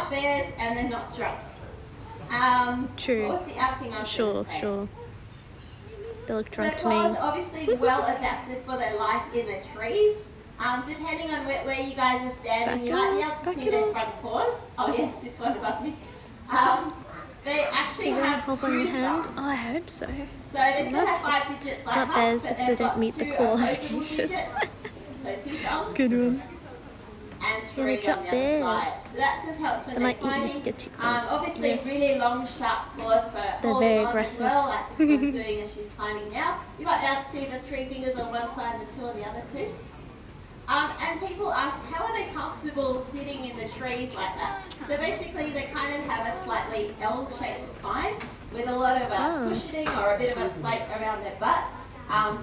not bears and they're not drunk. True. What was the other thing I was Sure, say? sure. They look drunk So to me. koalas are obviously well adapted for their life in the trees. Depending on where you guys are standing, you might be able to see their front paws. Oh yes, this one above me. They actually have hold on your hand. Oh, I hope so. So they still have 5 digits like not us, bears but because they've they don't got meet the 2 qualifications. So 2 thumbs. Good one. And Yeah, they 3 drop on the other bears. side. So that just helps when They they're might eat you if climbing. you get too close. Obviously Yes. really long sharp claws for They're holding very on aggressive. as well, like this one's doing as she's climbing now. You might be able to see the 3 fingers on one side and the 2 on the other too. And people ask, how are they comfortable sitting in the trees like that? So basically they kind of have a slightly L-shaped spine with a lot of cushioning or a bit of a plate around their butt.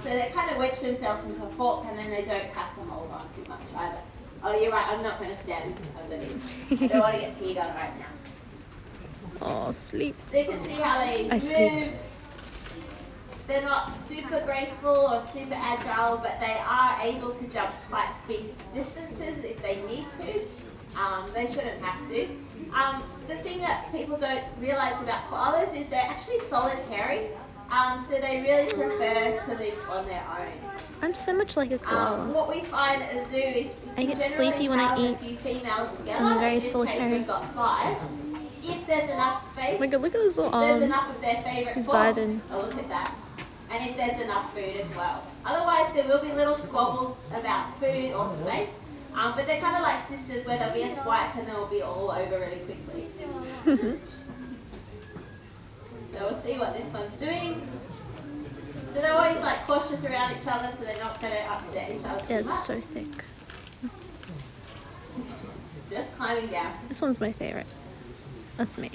So they kind of wedge themselves into a fork and then they don't have to hold on too much either. Oh, you're right, I'm not going to stand underneath. I don't want to get peed on right now. Oh, sleep. So you can see how they move. Sleep. They're not super graceful or super agile, but they are able to jump quite big distances if they need to. They shouldn't have to. The thing that people don't realize about koalas is they're actually solitary, so they really prefer to live on their own. I'm so much like a koala. What we find at a zoo is I get sleepy when I eat. a few females together. I'm very In this solitary. case, we've got 5. If there's enough space, Oh my god, look at this little there's arm. enough of their favourite He's forms. vibing. Oh, look at that. And if there's enough food as well. Otherwise, there will be little squabbles about food or space. But they're kind of like sisters where there'll be a swipe and they'll be all over really quickly. So we'll see what this one's doing. So they're always like cautious around each other so they're not going to upset each other too Yeah, much. it's so thick. Just climbing down. This one's my favorite. That's me.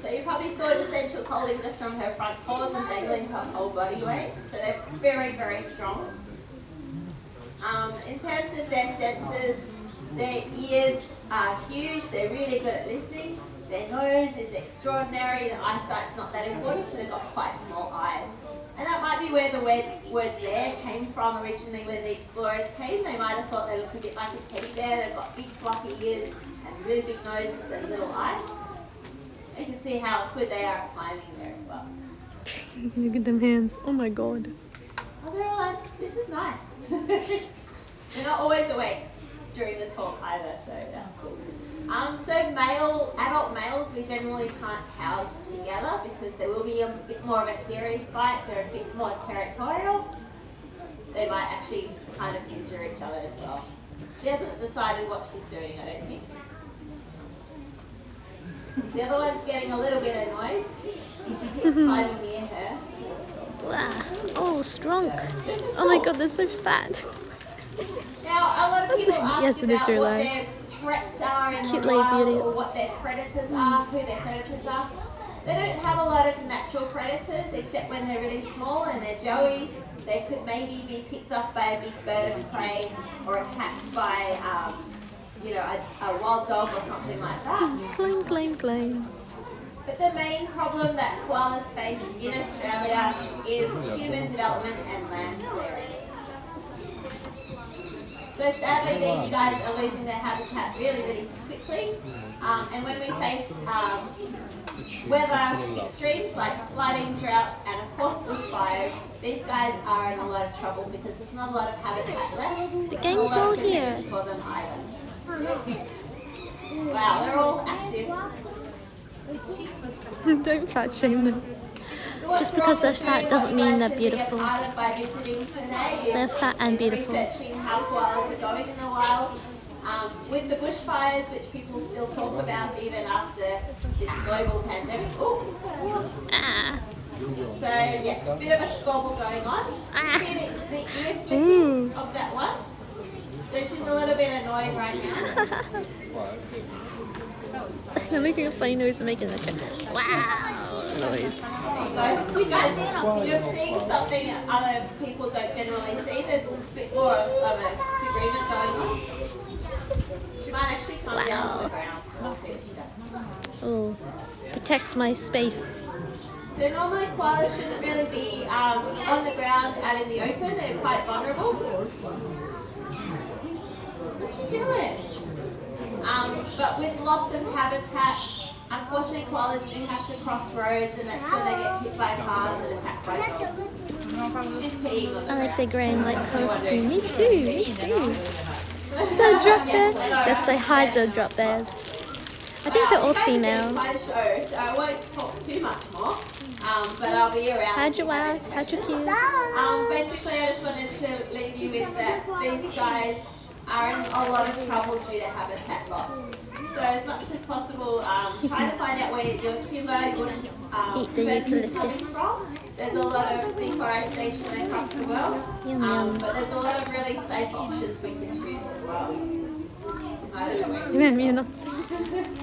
So you probably saw just then she was holding this from her front paws and dangling her whole body weight. So they're very, very strong. In terms of their senses, their ears are huge. They're really good at listening. Their nose is extraordinary. The eyesight's not that important, so they've got quite small eyes. And that might be where the word bear came from originally when the explorers came. They might have thought they look a bit like a teddy bear. They've got big fluffy ears and really big noses and little eyes. You can see how good they are at climbing there as well. Look at them hands. Oh my god. Oh, they're all like, this is nice. They're not always awake during the talk either, so that's cool. So adult males, we generally can't house together because there will be a bit more of a serious fight. They're a bit more territorial. They might actually kind of injure each other as well. She hasn't decided what she's doing, I don't think. The other one's getting a little bit annoyed. She keeps climbing near her. Wow. Oh, strong. Oh my god, they're so fat. Now, a lot of people ask Yes, it is about your what life. their threats are in Cute the lazy wild or idiots. what their predators are, who their predators are. They don't have a lot of natural predators except when they're really small and they're joeys. They could maybe be picked off by a big bird of prey or attacked by a wild dog or something like that. Clang, clang, clang. But the main problem that koalas face in Australia is human development and land clearing. So sadly these guys are losing their habitat really, really quickly. And when we face weather extremes like flooding, droughts and of course bushfires, these guys are in a lot of trouble because there's not a lot of habitat left. The gang's all here. For them either. Wow, they're all active. Don't fat shame them. Just because they're fat doesn't mean they're beautiful. They're fat and beautiful. Researching how koalas are going in the wild. With the bushfires, which people still talk about even after this global pandemic. Ah. So yeah, a bit of a squabble going on. Ah. See the ear flicking of that one? So she's a little bit annoyed right now. I'm making a funny noise and making like a wow noise. There you go. You're seeing something that other people don't generally see. There's a bit more of a disagreement going on. She might actually come down to the ground. We'll see what she does. Oh, protect my space. So normally koalas shouldn't really be on the ground out in the open. They're quite vulnerable. What you doing? But with loss of habitat, unfortunately koalas do have to cross roads, and that's where they get hit by cars and attacked by dogs. She's peeing on the I like the ground. grey and white colour scheme. Me too, me too. Is that a drop there? Yes, they hide the drop bears. I think they're all female. Quite a show, so I won't talk too much more, but I'll be around. How'd you wife? How'd you cute? Basically, I just wanted to leave you with that these guys are in a lot of trouble due to habitat loss. So as much as possible, try to find out where your timber, your Eat the predators coming eucalyptus. from. There's a lot of deforestation across the world, Yum yum. but there's a lot of really safe options we can choose as well. I don't know where Remember, you're not safe.